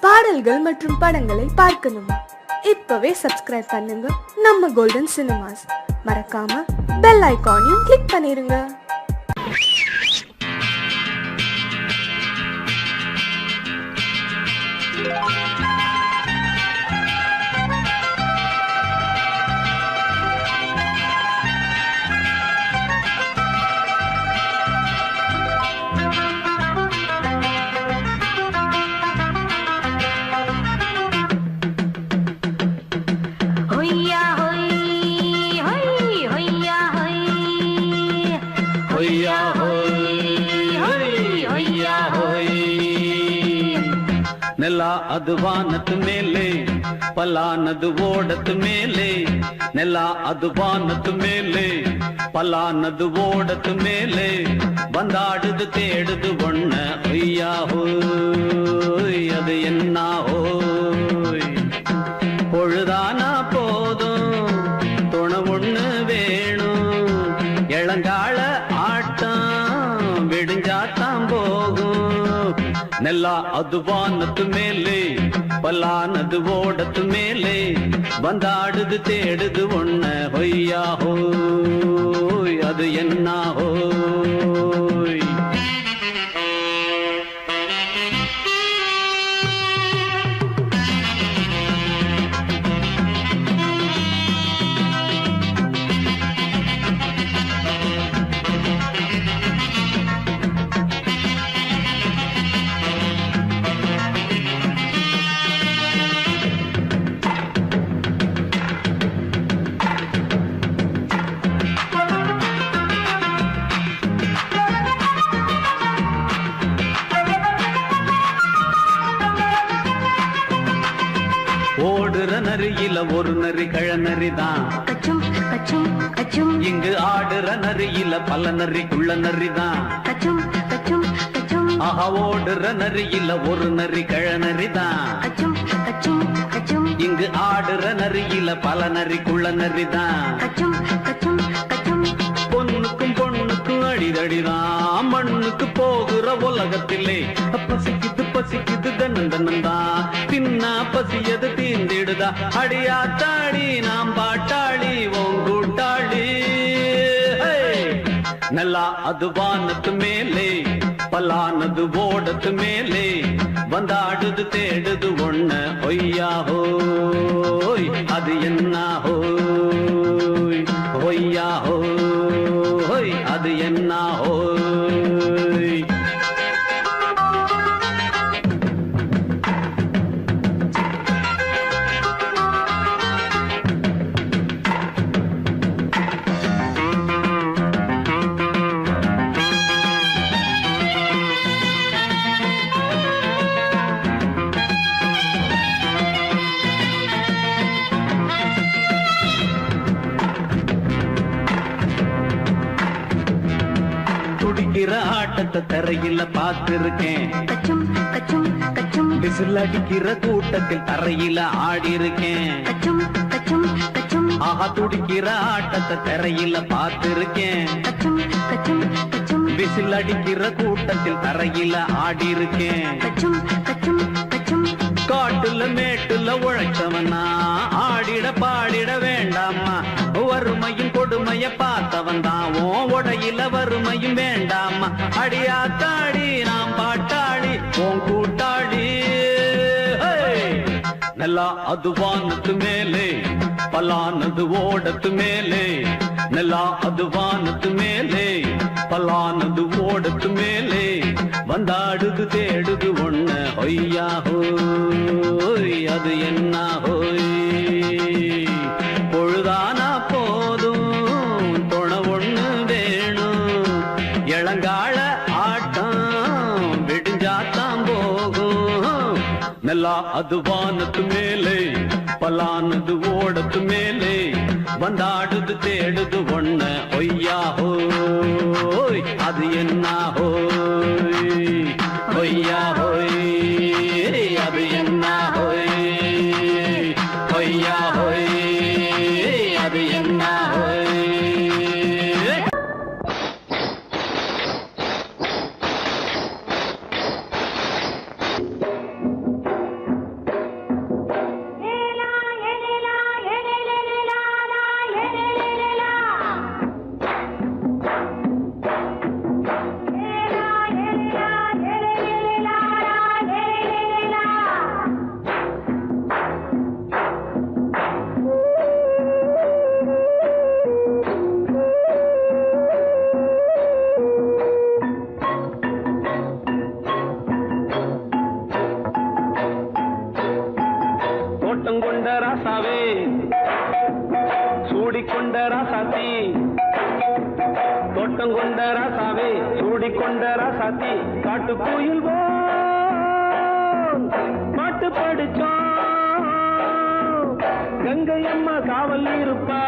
பாடல்கள் மற்றும் படங்களை பார்க்கணுமா? இப்பவே சப்ஸ்கிரைப் பண்ணுங்க நம்ம கோல்டன் சினிமாஸ். மறக்காம பெல் ஐகானையும் கிளிக் பண்ணிருங்க. ನೆಲ ಅದು ವಾನದ ಮೇಲೆ ಪಲಾನದು ಓಡದ ಮೇಲೆ ನೆಲ ಅದು ವಾನದ ಮೇಲೆ ಪಲಾನದು ಓಡದ ಮೇಲೆ ಬಂದಾಡುದು தேடுது ஒண்ண ஐயா ஹோய் அது என்ன ஹோய் பொழுதானா போதும் துணை ஒண்ணு வேணும் இளங்கால ஆட்டம் விடுஞ்சாத்தான் போகும் ನೆಲ ಅದು ವಾನದ ಮೇಲೆ ಪಲಾನದು ಓಡದ ಮೇಲೆ ಬಂದಾಡುದು தேடுது ஒண்ண ಹೊಯ್ಯಾ ಹೋಯ್ ಅದು என்ன ಹೋಯ್ ஓடுற நரியில ஒரு நரி கழநரிதான் இங்கு ஆடுற நரியில பல நரிக்குள்ள நரிதான் ஆஹா ஓடுற நரியில ஒரு நரி கழநரிதான் இங்கு ஆடுற நரியில பல நரிக்குள்ள நரிதான் பொண்ணுக்கும் பொண்ணுக்கும் அடிதடிதான் மண்ணுக்கு போகிற உலகத்திலே பசிக்குது பசிக்குது தன்னந்தனந்தான் தின்னா பசியது தீந்திடுதா அடியாத்தாடி நாம் பாட்டாளி ஓங்கூட்டாளி ನೆಲ ಅದು ವಾನದ ಮೇಲೆ ಪಲಾನದು ಓಡದ ಮೇಲೆ ಬಂದಾಡುದು தேடுது ஒண்ண ಹೊಯ್ಯಾ ಹೋಯ್ ಅದು என்ன ಹೋಯ್ ಹೊಯ್ಯಾ ಹೋಯ್ ಅದು என்ன ಹೋಯ್ துடிக்கிற ஆட்டத்தை தரையில பார்த்திருக்கேன் விசில் அடிக்கிற கூட்டத்தில் தரையில ஆடி இருக்கேன் ஆஹா துடிக்கிற ஆட்டத்தை தரையில பார்த்திருக்கேன் விசில் அடிக்கிற கூட்டத்தில் தரையில ஆடி இருக்கேன் காட்டுல மேட்டுல உழைச்சவனா ஆடிட பாடிட வேண்டாமா வறுமையும் கொடுமைய பார்த்தவன் தான் உடையில வறுமையும் வேண்டாமா அடியாத்தாடி நாம் பாட்டாளி உன் கூட்டாளி ನೆಲ ಅದು ವಾನದ ಮೇಲೆ ಪಲಾನದು ಓಡದ ಮೇಲೆ ನೆಲ ಅದು ವಾನದ ಮೇಲೆ ಪಲಾನದು ಓಡದ ಮೇಲೆ ಬಂದಾಡುದು தேடுது ஒண்ண ಹೊಯ್ಯಾ ಹೋಯ್ அது என்ன ಹೋಯ್ பொழுதானா போதும் துணை ஒண்ணு வேணும் இளங்கால ஆட்டம் விடுஞ்சாத்தான் போகும் ನೆಲ ಅದು ವಾನದ ಮೇಲೆ ಪಲಾನದು ಓಡದ ಮೇಲೆ ಬಂದಾಡುದು தேடுது ஒண்ண ಹೊಯ್ಯಾ ಹೋಯ್ ಅದು என்ன ಹೋಯ್ ಹೊಯ್ಯಾ ಹೋಯ್ ಅದು என்ன ಹೋಯ್ ಹೊಯ್ಯಾ ಹೋಯ್ ಅದು என்ன ಹೋಯ್ கொண்ட ராசாவே சூடிக்கொண்ட ராசாத்தி தோட்டம் கொண்ட ராசாவே சூடிக்கொண்ட ராசாத்தி காட்டு கோயில் பாட்டு படிச்சோம் கங்கை அம்மா காவல் இருப்பா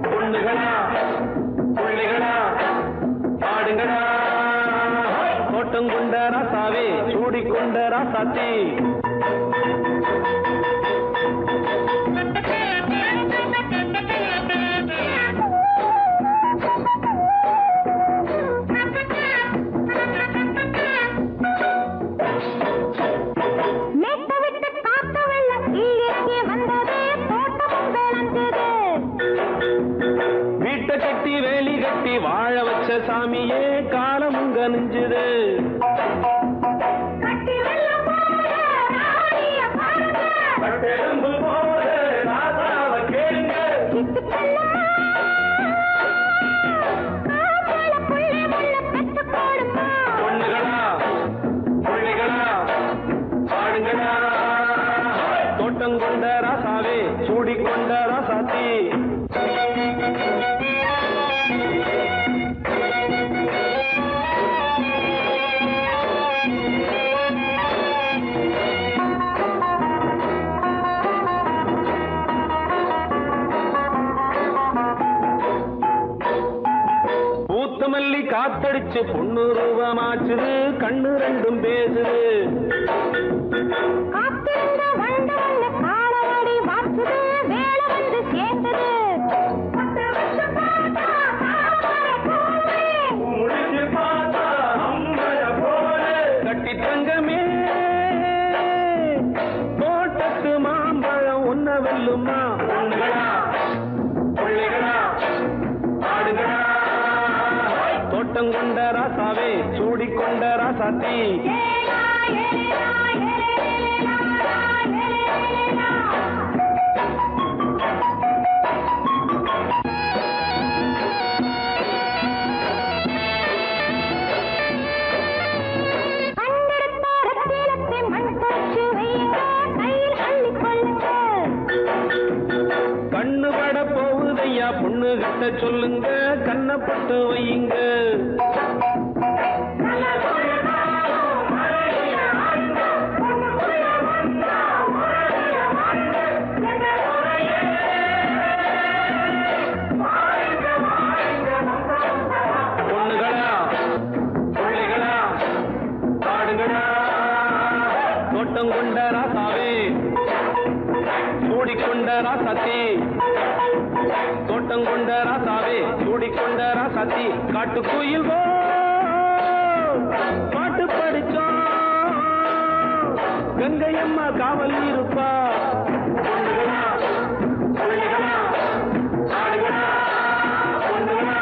பொண்ணுகளா பிள்ளைகளா பாடுங்களா தோட்டம் கொண்ட ராசாவே சூடிக்கொண்ட ராசாத்தி வீட்டை கட்டி வேலி கட்டி வாழ வச்ச சாமியே காலமும் கனிஞ்சுது பொண்ணுகளா பிள்ளைகளா பாடுங்களா தோட்டம் கொண்ட ராசாவே சூடிக்கொண்ட ராசாத்தி பூத்தமல்லி காத்தடிச்சு பொண்ணு ரூபமாச்சுது கண்ணு ரெண்டும் பேசுது கட்டி தங்கமே தோட்டத்து மாம்பழம் உன்ன வெல்லுமா பொண்ணுகளா பிள்ளைகளா ஆடுகளா தோட்டம் கொண்ட ராசாவே சூடிக்கொண்ட ராசாத்தி கண்ணு பட போகுதையா பொண்ணு கிட்ட சொல்லுங்க கண்ணப்பட்டு வையுங்க பொண்ணுகளா பிள்ளைகளா பாடுங்களா தோட்டம் கொண்ட ராசாவே சூடிக்கொண்ட ராசாத்தி தோட்டம் கொண்ட ராசாவே சூடிக்கொண்ட ராசாத்தி காட்டு கோயில் பாட்டு படிச்சோம் கங்கை அம்மா காவல் இருப்பா பொண்ணுகளா பிள்ளைகளா ஆடுகளா பொண்ணுகளா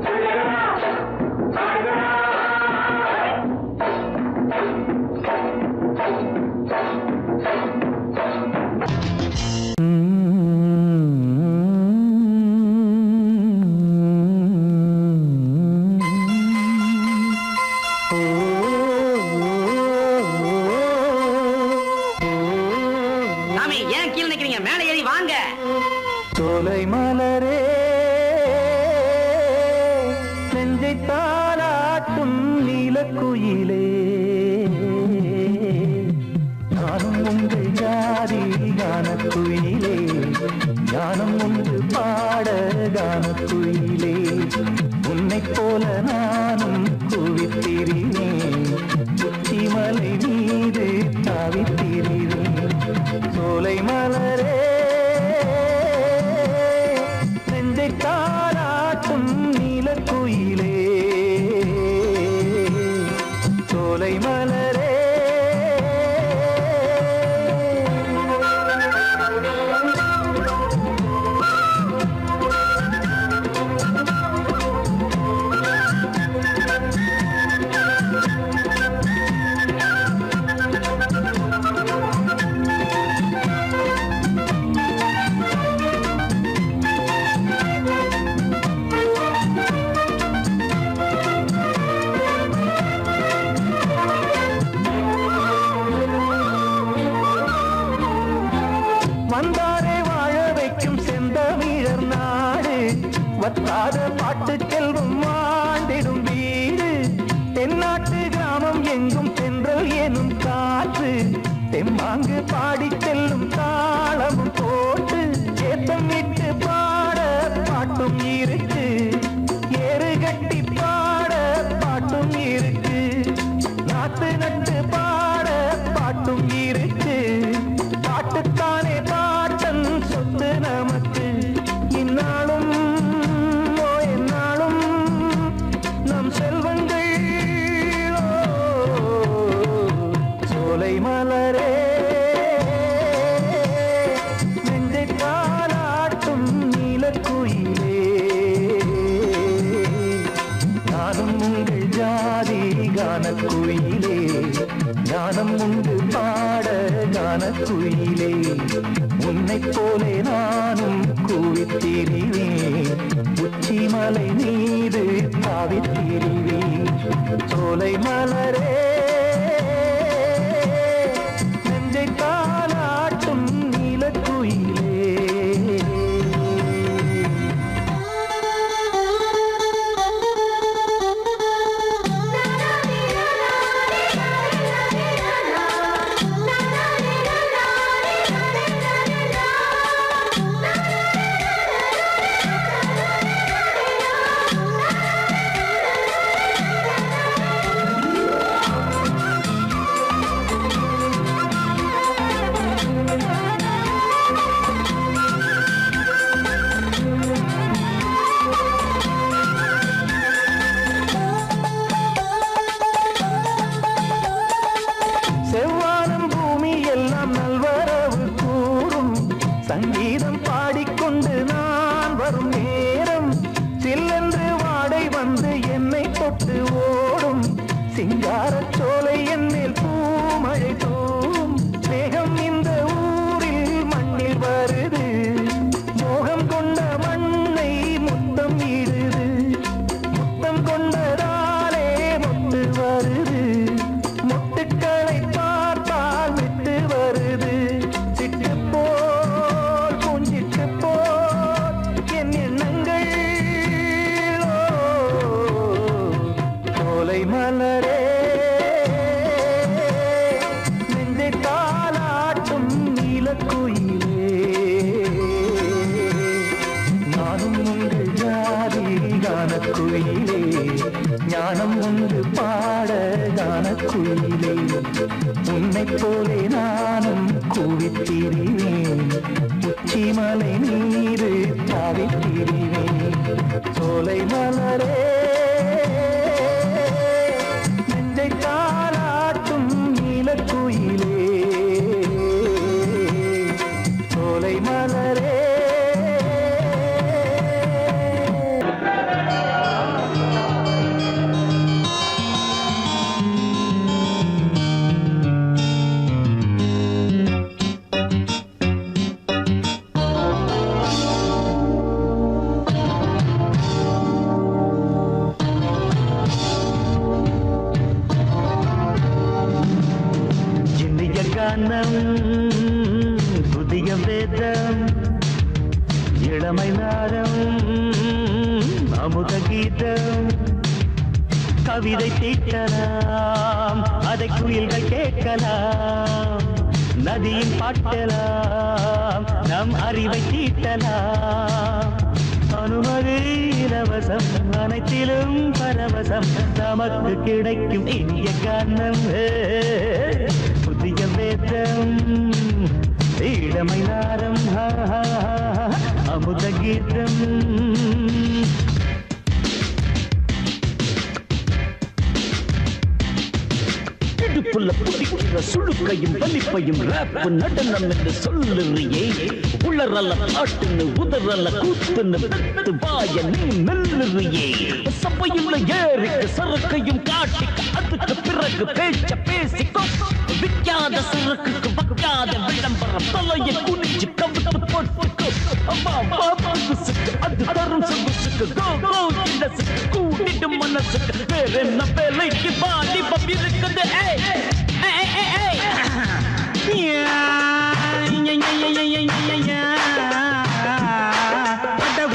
பிள்ளைகளா ஆடுகளா சாமி ஏன் கீழே நிக்கிறீங்க மேலே ஏறி வாங்க சோலை மலரே நெஞ்சை தாளாட்டும் நீலக்குயிலே நானும் உங்கள் ஜாதி கானக்குயிலே ஞானம் ஒன்று பாட கானக்குயிலே உன்னைப் போல நானும் குவித்திரினேன் உச்சிமலை மீது தாவித்திரினேன் சோலை மலரே நெஞ்சை தாளாட்டும் நீலக்குயிலே சோலை மலரே பத்தாத பாட்டு செல்வம் வாழ்ந்திடும் வீடு தென்னாட்டு கிராமம் எங்கும் தென்றல் எனும் காற்று தெம்மாங்கு பாடி செல்லும் தாளமும் போட்டு ஏத்தம் விட்டு பாட பாட்டும் இருக்கு ஏறு கட்டி பாட பாட்டும் இருக்கு நாத்து நட்டு பாட பாட்டும் இருக்கு பாட்டுத்தானே பாட்டன் சொத்து நமக்கு இந்நாளும் எந்நாளும் நம் செல்வங்கள் சோலை மலரே நெஞ்சை தாலாட்டும் நீலக்குயிலே நானும் உங்கள் ஜாதி கானக்குயிலே ஞானம் உண்டு பாட கானக்குயிலே உன்னைப் போலே நானும் கூவித்திரிவேன் உச்சி மலை மீது தாவித்திரிவேன் சோலை மலரே நெஞ்சை தாலாட்டும் நீலக்குயிலே செவ்வானம் பூமி எல்லாம் நல்வரவு கூறும் சங்கீதம் பாடிக்கொண்டு நான் வரும் நேரம் சில்லென்று வாடை வந்து என்னை தொட்டு ஓடும் சிங்காரச் சோலை என்னில் பூமழை தூவும் மேகம் இந்த ஊரில் மண்ணில் வருது மோகம் கொண்ட மண்ணை முத்தம் இடுது முத்தம் கொண்டதாலே முத்து வருது முட்டுக்களை பார்த்தால் விட்டு வருது சிட்டு போல் பூஞ்சிட்டு போல் என் எண்ணங்கள் சோலை மலரே நெஞ்சை தாலாட்டும் நீலக்குயிலே நானும் உங்கள் ஜாதி கானக்குயிலே ஞானம் உண்டு பாட கானக்குயிலே உன்னைப் போலே நானும் கூவித்திரிவேன் உச்சி மலை நீரு தாவித்திரிவேன் சோலை மலரே நெஞ்சை தாலாட்டும் நீலக்குயிலே சோலை மலரே இனிய கானம் புதிய வேதம் இளமை நாரம் அமுத கீதம் கவிதை தீட்டலாம் அதை குயில்கள் கேட்கலாம் நதியின் பாட்டலாம் நம் அறிவை தீட்டலாம் அனுமதி இலவசம் அனைத்திலும் பரவசம் நமக்கு கிடைக்கும் இனிய கானம் புதிய வேதம் இளமை நாரம் அமுத கீதம் இடுப்புள்ள புதிக்கிற சுழுக்கையும் வலிப்பையும் ராப்பு நடனம் என்று சொல்லுறியே உளறல பாட்டுன்னு உதறல கூத்துன்னு பெத்து வாய நீ மெல்லுறியே சபையுள்ள ஏறிக்கு சரக்கையும் காட்டிக்க அதுக்கு பிறகு பேச்ச பேசிக்கோ விற்காத சரக்குக்கு வைக்காத விளம்பரம் தலையை குனிஞ்சு கவித்து போட்டுக்கோ அம்மா பாப்புக்கு அது தரும் சொகுசுக்கு கோ கோ இண்டசுக்கு கூட்டிடும் மனசுக்கு வேற என்ன வேலைக்கு வாலிபம் இருக்குது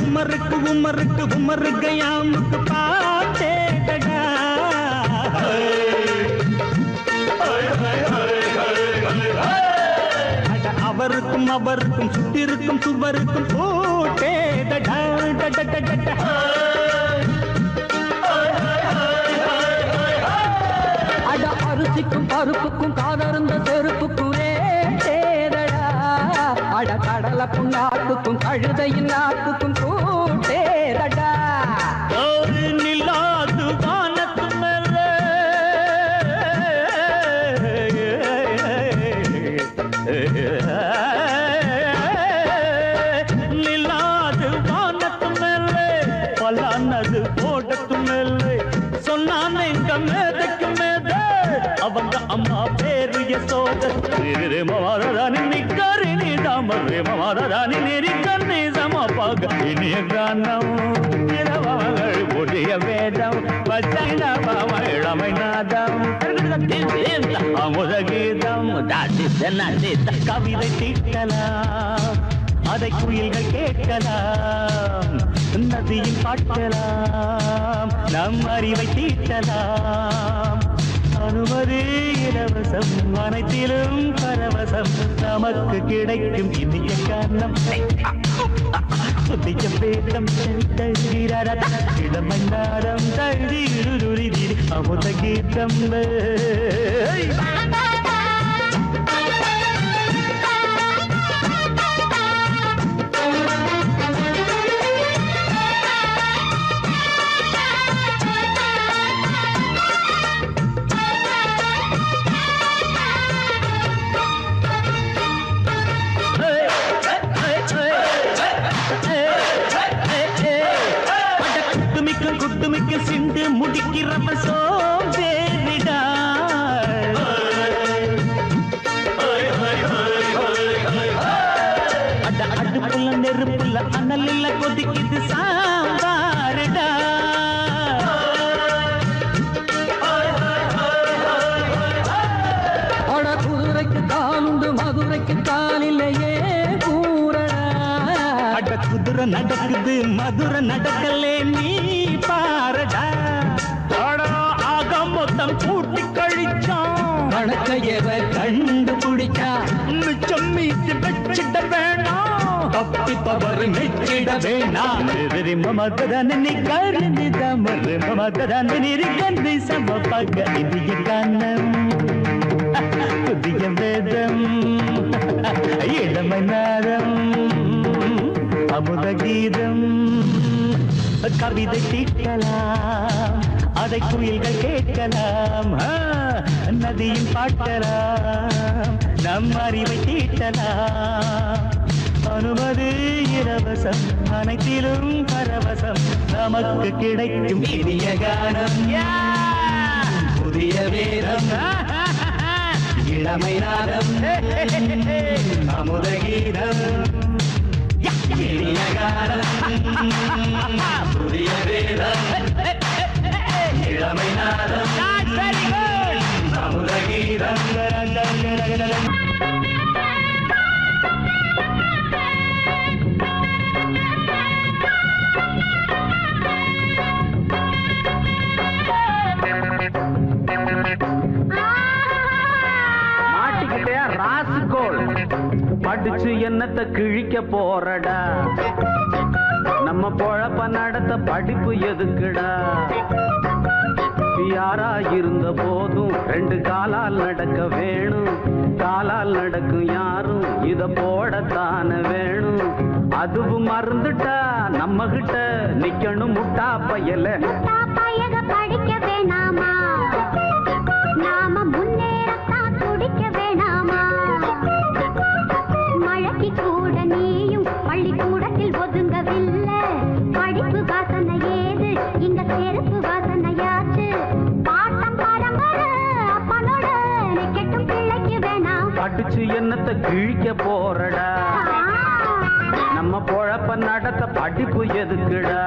உமருக்கு உமருக்கு உமருக்கு யாமுக்கு பாட்டேடா அவருக்கும் அவருக்கும் சுட்டிருக்கும் சுவருக்கும் போட்டேடா அட அரிசிக்கும் பருப்புக்கும் காதருந்த செருப்புக்கும் ரேடா அட கடலுக்கும் நாட்டுக்கும் கழுதையின் நாட்டுக்கும் கூட்டேடா நில்லாது வானத்து மேல நில்லாது வானத்து மேல பலானது போடத்து மேல சொன்னான் எங்க மேதைக்கு மேத அவங்க அம்மா பேரு யசோத மாதாராணி நிக்கரிணி தாம மாதாராணி நெறிக்கண்ணி சமப்பாக இனிய கானம் இரவங்கள் புதிய வேதம் இளமை நாதம் அமுத கீதம் கவிதை தீட்டலாம் அதை குயில்கள் கேட்கலாம் நதியில் பாட்டலாம் நம் அறிவை தீட்டலாம் அனுமதி இலவசம் அனைத்திலும் பரவசம் நமக்கு கிடைக்கும் இனிய காரணம் புதிய வேதம் இளமன்னாரம் தழுதி அமுத கீதம் குட்டுமிக்க சிந்து முடிக்கிறப்ப சோம்பேறிடா அடுப்புல நெருப்புல அனலில் கொதிக்குது சாம்பாருடா அட குதிரைக்கு காலுண்டு மதுரைக்கு காலில்லையே கூறடா அட குதிரை நடக்குது மதுரை நடக்கலே நீ பாரடா ஆக மொத்தம் கூட்டி கழிச்சான் கணக்கையவ கண்டுபிடிச்சா மிச்சம் மீட்டு வச்சிட வேணாம் தப்பி தவறு மெச்சிட வேணாம் மமதனி கருதி தமறு மமதனி கந்தி சமப்பக இந்திய கானம் புதிய வேதம் இளமை நாதம் அமுத கீதம் கவிதை தீட்டலாம் அதை குயில்கள் கேட்கலாம் நதியில் பாட்டலாம் நம் அறிவை தீட்டலாம் அனுமதி இலவசம் அனைத்திலும் பரவசம் நமக்கு கிடைக்கும் இனிய கானம் புதிய வேதம் இளமை நாதம் அமுத கீதம் இனிய கானம் புதிய வேதம் இளமை நாதம் அமுத கீதம் மாட்டிக்கிட்டே ராசிக்கோள் படிச்சு என்னத்தை கிழிக்க போறடா நம்ம பொழப்ப நடத்த படிப்பு எதுக்குடா யாரா இருந்த போதும் ரெண்டு காலால் நடக்க வேணும் காலால் நடக்கும் யாரும் இத போடத்தான வேணும் அதுவும் மறந்துட்டா நம்ம கிட்ட நிக்கணும் முட்டா பயல படிக்க வேணாமா நாம முன்னேறத்தான் துடிக்க வேணாமா மழைக்கு கூட நீயும் பள்ளிக்கூடத்தில் ஒதுங்கவில்லை படிப்பு வாசனை ஏது இங்க செருப்பு வாசனையாச்சு பாட்டம் பரம்பரை அப்பனோட கெட்டும் பிள்ளைக்கு வேணாம் படிச்சு என்னத்தை கிழிக்க போறடா நம்ம பொழப்ப நடத்த படிப்பு எதுக்குடா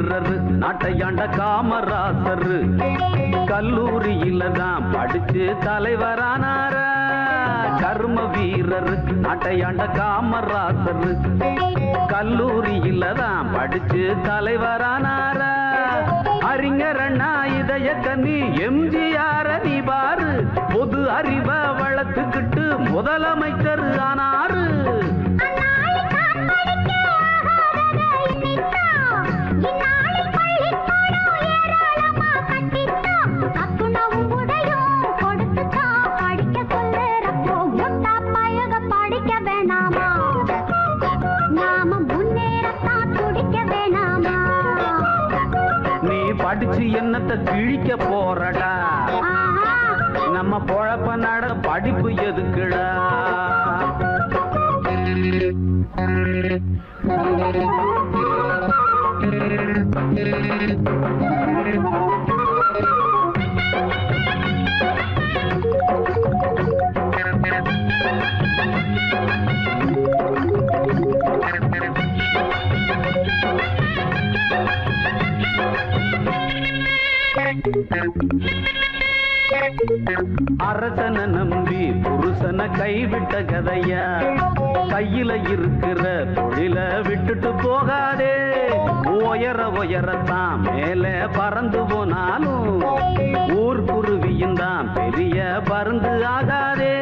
வீரர் நாட்டையாண்ட காமராசர் கல்லூரியில தான் படிச்சு தலைவரானார கர்ம வீரர் நாட்டையாண்ட காமராசர் கல்லூரியில தான் படிச்சு தலைவரானார அறிஞர் அண்ணா இதய கண்ணி எம்ஜிஆர் நீ பாரு பொது அறிவை வளர்த்துக்கிட்டு முதலமைச்சர் ஆனாரு படிச்சு என்னத்தை கிழிக்க போறடா நம்ம பொழப்ப நட படிப்பு எதுக்குடா அரசனை நம்பி புருஷனை கைவிட்ட கதையா கையில இருக்கிற தொழில விட்டுட்டு போகாதே உயரத்தான் மேல பறந்து போனாலும் ஊர்க்குருவியும் தான் பெரிய பருந்து ஆகாதே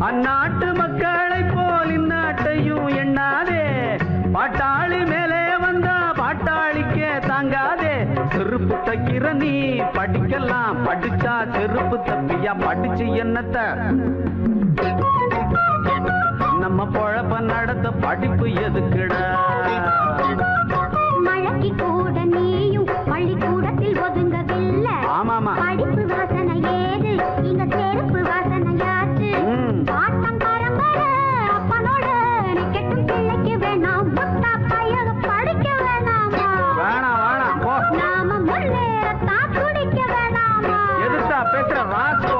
அந்நாட்டு மக்களை போல் இந்நாட்டையும் எண்ணாதே பாட்டாளி மேலே வந்தா பாட்டாளிக்கே தாங்காதே செருப்பு தைக்கிற நீ படிக்கலாம் படிச்சா செருப்பு தப்பியா படிச்சு என்னத்த நம்ம பொழப்ப நடத்த படிப்பு எதுக்குடா மழைக்கு கூட நீயும் பள்ளிக்கூடத்தில் ஒதுங்கவில்லை ஆமாமா படிப்பு வாசனை ஏது இங்க செருப்பு வாசனையாச்சு பாட்டம் பரம்பரை அப்பனோட நிக்கட்டும் பிள்ளைக்கு வேணாம் முட்டா பையக படிக்க வேணாமா வேணாம் போ நாம முன்னேறத்தான் துடிக்க வேணாமா எதுக்கா பேசுற ராஸ்கோ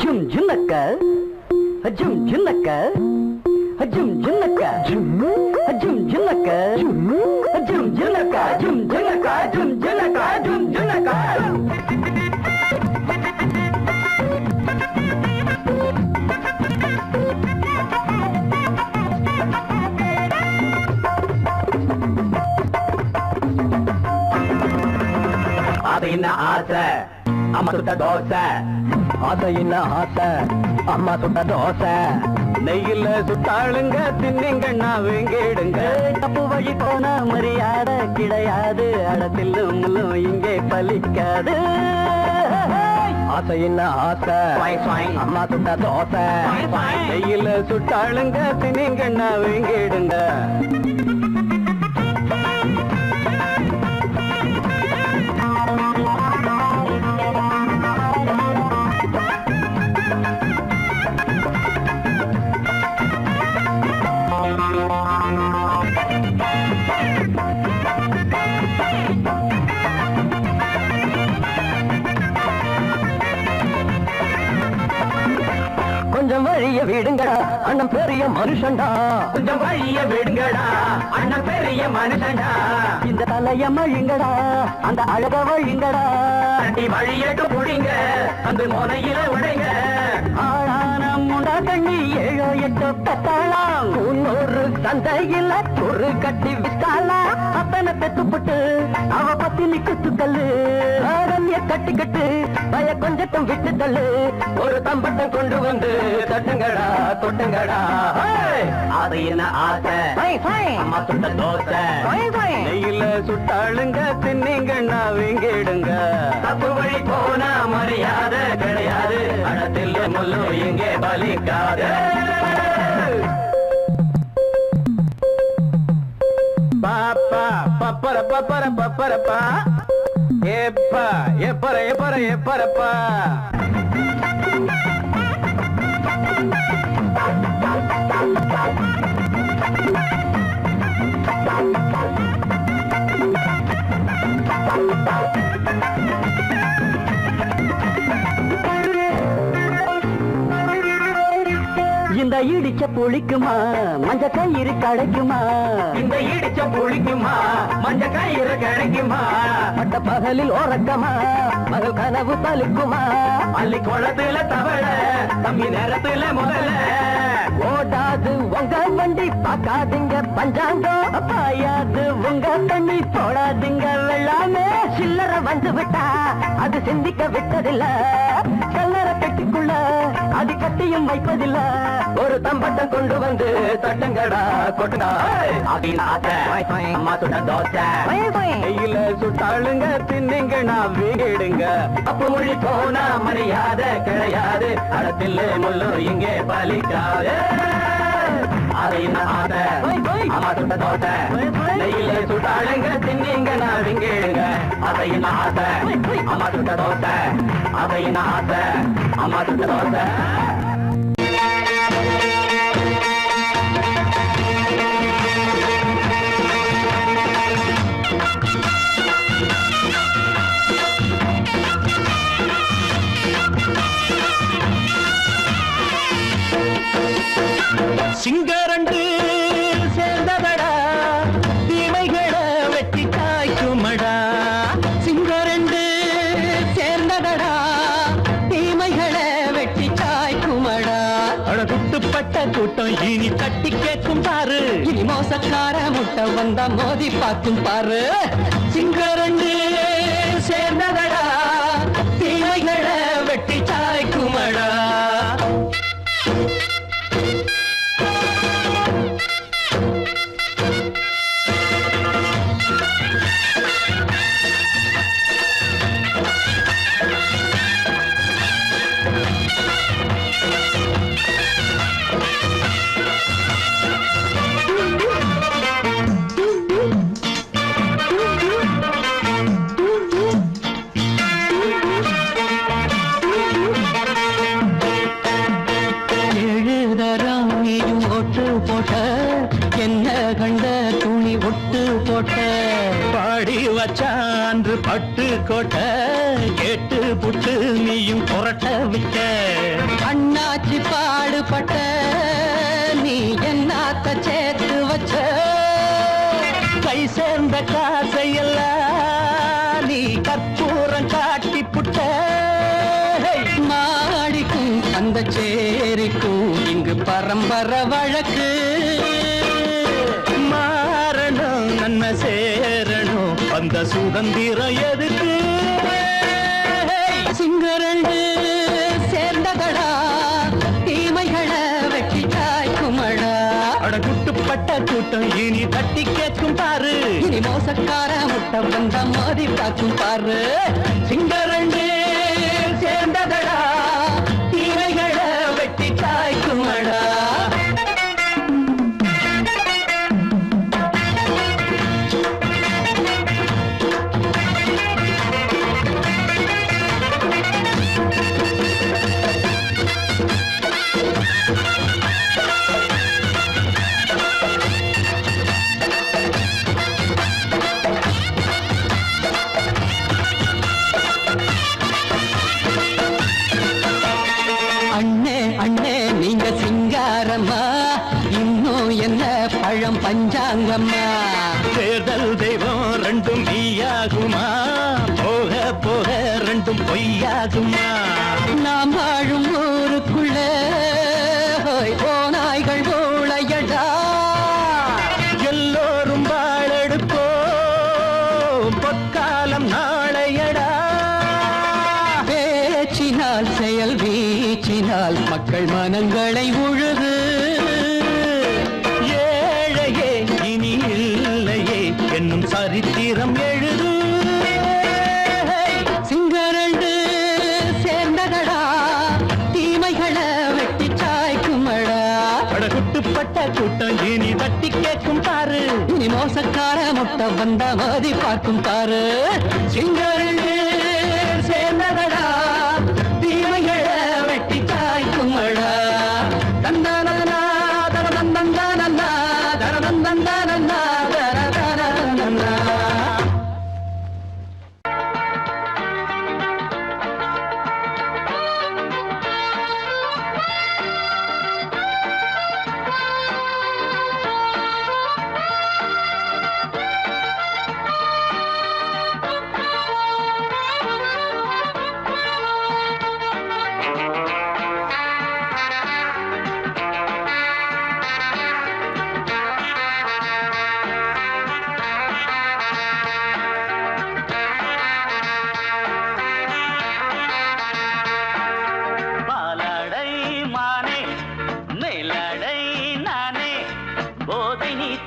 ஜும் ஜுன்னக்க ஜும் ஜுன்னக்க ஜும் ஜுன்னக்க ஜும் ஜுன்னக்க ஜும் ஜுன்னக்க ஜும் ஜுன்னக்க ஜும் ஜுன்னக்க ஜும் ஜுன்னக்க அது என்ன ஆசை அம்மா சுட்ட தோசை அது என்ன ஆசை அம்மா சுட்ட தோசை நெய்யில சுட்டாளுங்க தின்னிங்கண்ணா வேங்கிடுங்க தப்பு வழி போன மரியாதை கிடையாது அடத்தில்லும் முள்ளும் இங்கே பலிக்காது ஆசை என்ன ஆசை அம்மா சுட்ட தோசை நெய்யில சுட்டாளுங்க தின்னிங்கண்ணா வேங்கிடுங்க கொஞ்சம் வழிய விடுங்கடா அண்ணன் பெரிய மனுஷன்டா கொஞ்சம் வழிய விடுங்கடா அண்ணன் பெரிய மனுஷன்டா இந்த தலைய மழிங்கடா அந்த அழக வழிங்கடா தண்டி வழியட்டு புடிங்க அந்த முனையில உடைங்க ஆளான முண்டா கண்ணி 7 8 பெத்தாளாம் இன்னொரு சந்தையில ஒரு கட்டி வித்தாளாம் அப்பனை பெத்துப்பட்டு அவ பத்தினி குத்துக்கல்லு ஆரண்ய கட்டிக்கட்டு பய கொஞ்சட்டும் விட்டு தள்ளு ஒரு தம்பட்டம் கொண்டு வந்து தட்டுங்கடா தொட்டுங்கடா அது என்ன ஆசை அம்மா சுட்ட தோசை நெய்யில சுட்டாளுங்க தின்னிங்கண்ணா வீங்கிடுங்க தப்பு வழி போனா மரியாதை கிடையாது அடத்தில் முள்ளு இங்கே பலிக்காது பாப்பா பப்பர பப்பர பப்பரப்பா எப்பா எப்பர எப்பர எப்பரப்பா இந்த இடிச்ச புளிக்குமா மஞ்ச கயிறு கிடைக்குமா இந்த இடிச்ச புளிக்குமா மஞ்ச கயிறு கிடைக்குமா பட்ட பகலில் ஓரக்கமா மகள் கனவு பலிக்குமா பள்ளி குளத்துல தவள தம்பி நேரத்துல முதல்ல ஓடாது உங்க வண்டி பார்க்காதீங்க பஞ்சாங்கம் பாயாது உங்க தண்ணி போடாதீங்க வெள்ளாமே சில்லற வந்து விட்டா அது சிந்திக்க விட்டதில்ல கல்லற கட்டிக்குள்ள அது கட்டியும் வைப்பதில்ல ஒரு தம்பட்டம் கொண்டு வந்து தட்டுங்கடா கொட்டுடா அம்மா சுட்ட தோசை கையில சுட்டாளுங்க தின்னிங்கண்ணா வீடுங்க அப்ப மொழி போனா மரியாதை கிடையாது அடத்தில் முள்ளு இங்கே பலிக்காது அது என்ன ஆசை அம்மா சுட்ட தோசை நெய்யில சுட்டாளுங்க தின்னிங்கண்ணா வீங்கிடுங்க அதை என்ன ஆசை அம்மா சுட்ட தோசை அதை என்ன ஆசை அம்மா சுட்ட தோசை சிங்கரண்டு சேர்ந்ததடா தீமைகளை வெட்டி காய்க்குமடா சிங்கரண்டு சேர்ந்ததடா தீமைகளை வெட்டி காய்க்குமடா அழகுட்டுப்பட்ட கூட்டம் இனி தட்டி கேட்கும் பாரு இனி மோசக்கார முட்டை வந்தா மோதி பார்க்கும் பாரு சிங்கரண்டு சேர்ந்ததடா தீமைகளை வெட்டி காய்க்குமடா பாடி வச்சான்று பட்டு கோட்டை கேட்டு புட்டு நீயும் புரட்ட விட்ட பொண்ணாச்சி பாடுபட்ட நீ என்னாத்த சேர்த்து வச்ச கை சேர்ந்த காசையெல்லாம் நீ கற்பூரம் காட்டி புட்ட மாடிக்கும் அந்த சேரிக்கும் இங்கு பரம்பரை வழக்கு மாறணும் நன்மை சேரணும் அந்த சுதந்திரம் எதுக்கு சிங்கரண்டு சேர்ந்ததடா தீமைகளை வெட்டி காய்க்குமடா அட குட்டுப்பட்ட கூட்டம் இனி தட்டி கேட்கும் பாரு இனி மோசக்கார முட்டை வந்த மோதி காக்கும் பாரு சிங்கரண்டு சேர்ந்ததடா தீமைகளை வெட்டி காய்க்குமடா பழம் பஞ்சாங்கம்மா தேர்தல் தெய்வம் ரெண்டும் நீயாகுமா போக போக ரெண்டும் பொய்யாகுமா நாம் வாழும் ஊருக்குள்ள ஓநாய்கள் ஊழையடா எல்லோரும் வாழெடுப்போ பொற்காலம் நாளையடா பேச்சினால் செயல் வீச்சினால் மக்கள் மனங்களை உழுது என்னும் சரித்திரம் எழுது சிங்கரண்டு சேர்ந்ததடா தீமைகளை வெட்டி சாய்க்குமடா குட்டுப்பட்ட கூட்டம் இனி தட்டி கேட்கும் பாரு இனி மோசக்கார முட்டை வந்த மோதி பார்க்கும் பாரு சிங்கரண்டு சேர்ந்ததடா தீமைகளை வெட்டி சாய்க்குமடா தந்தானா தரதந்தந்தானா தரதந்தந்தானா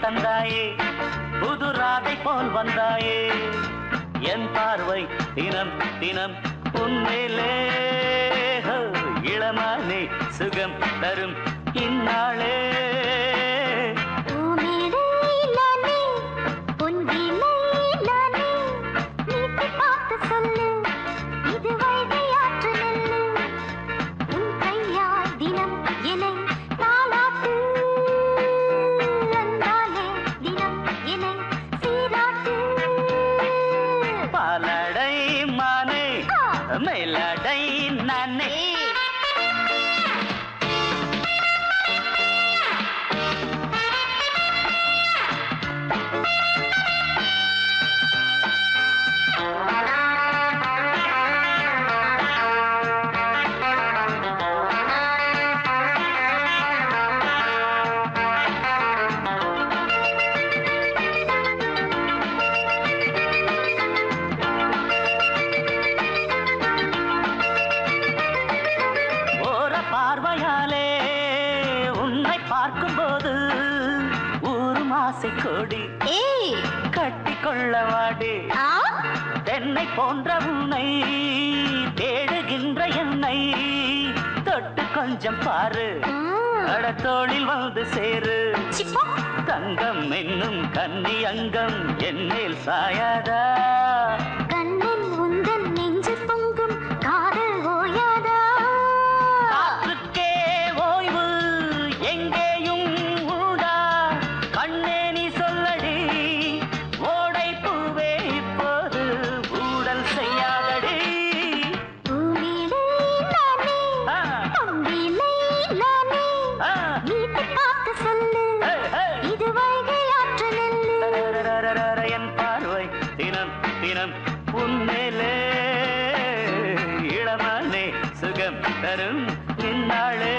தந்தாயே புதுராதை போல் வந்தாயே என் பார்வை தினம் தினம் உன்மேலே இளமானே சுகம் தரும் இந்நாளே மேலடை நானே பார்க்கும்போது ஊரும் ஆசை கொடி கட்டிக்கொள்ளவாடி தென்னை போன்ற உன்னை தேடுகின்ற என்னை தொட்டு கொஞ்சம் பாரு கடத்தோளில் வந்து சேரு தங்கம் என்னும் கன்னி அங்கம் என்னேல் சாயாதா கண்ணன் உந்தன் நெஞ்சு பொங்கும் காதல் ஓயாதா காற்றுக்கே ஓய்வு எங்கேயும் உண்டா கண்ணே நீ சொல்லடி ஓடை பூவே இப்போது ஊடல் செய்யாதடி பூமியிலே நானே அம்பிலே வரும் இந்நாளே.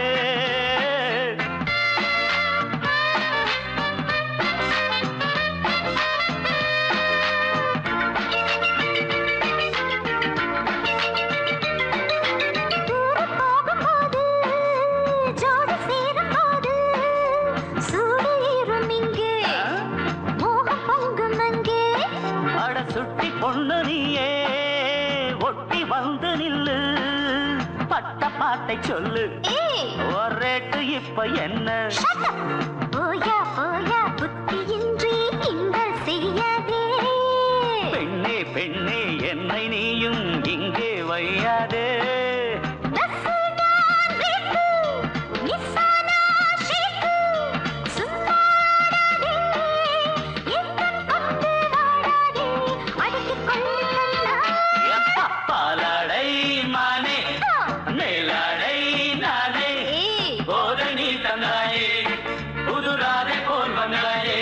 சுட்டி பொண்ணு நீயே ஒட்டி வந்து நில்லு, பட்ட பாட்டை சொல்லு ஒரேட்டு இப்ப என்ன? போயா போயா புத்தியின்றி கிண்டல் செய்யாதே. பெண்ணே பெண்ணே என்னை நீயும் இங்கே வையாதே. பாலாடை மானே மேலாடை நானே போதை நீ தந்தாயே புதுராதை போல் வந்தாயே.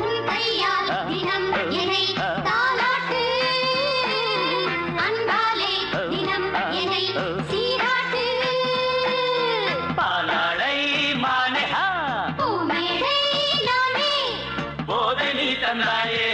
உன் கையால் தினம் என்னை தாலாட்டு, அன்பாலே தினம் என்னை சீராட்டு. பாலாடை மானே பூமேடை நானே போதை நீ தந்தாயே.